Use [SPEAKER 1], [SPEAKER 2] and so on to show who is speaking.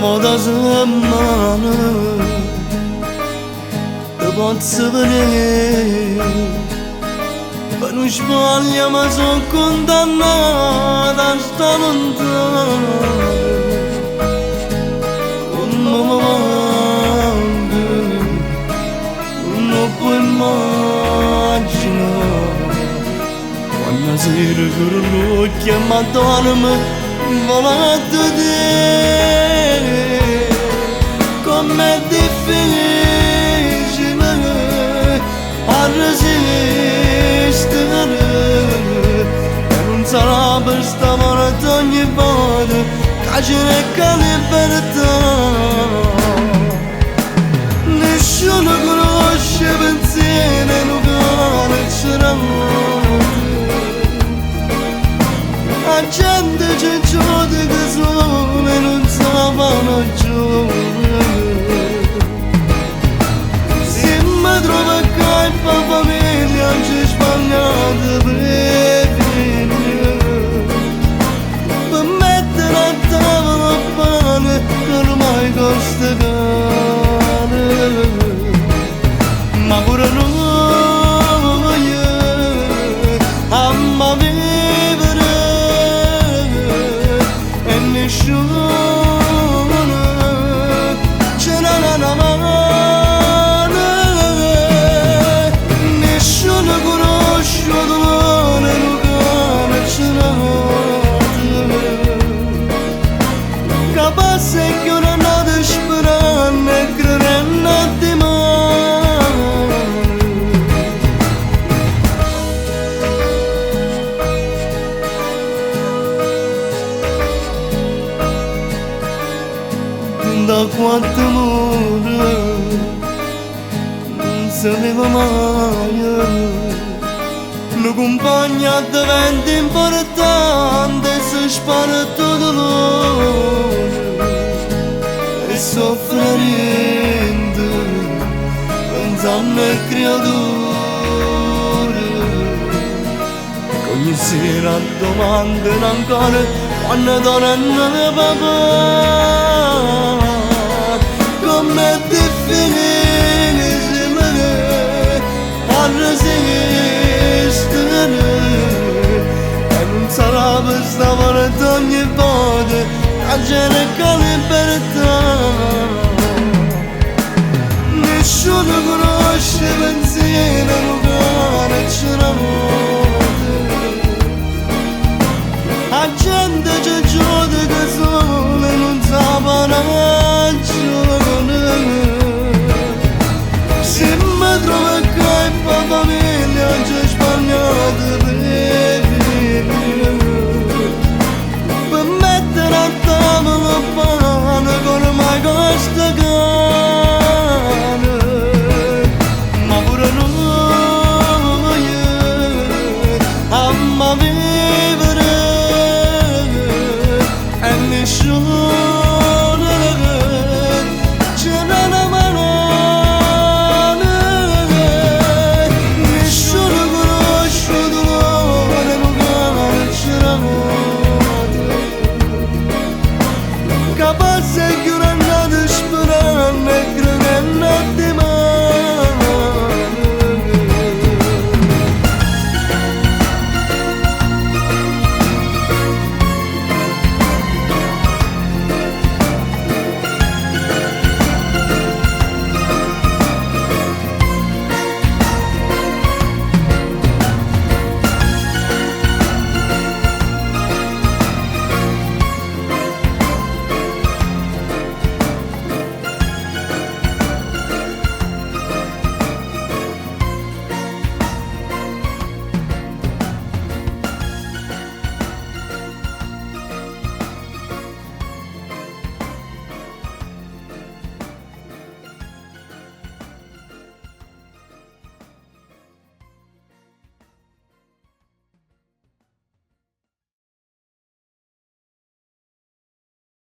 [SPEAKER 1] moda zamanı Bat sevene Ben uçman yamaz okundan Adaştanından Unmamamangı Unopulmacina Quando sera curlo chiamadormi Volato di Com'è difficile A resistere E non sarà per stavolta ogni volta Che ce n'è che libertà Nessuno conosce pensiero non conoscerà La gente c'è giude che sole non sapano giocare Se mi trovo qua in famiglia ci sbagliate per finire Per mettere a tavola pane che ormai costa cane Ma pure noi amma vivere E nessuno ce n'ha una mano Nessuno conosce il dolore non ce n'ha Capace che una notte sperando e credendo a te Da quanto amore non sapeva mai Lo compagna diventa importante se spara tutto dolore E soffrendo pensando al creatore Che ogni sera domandano ancora quando tornano le papà Com'è difficile a resistere E non sarà per stavolta ogni volta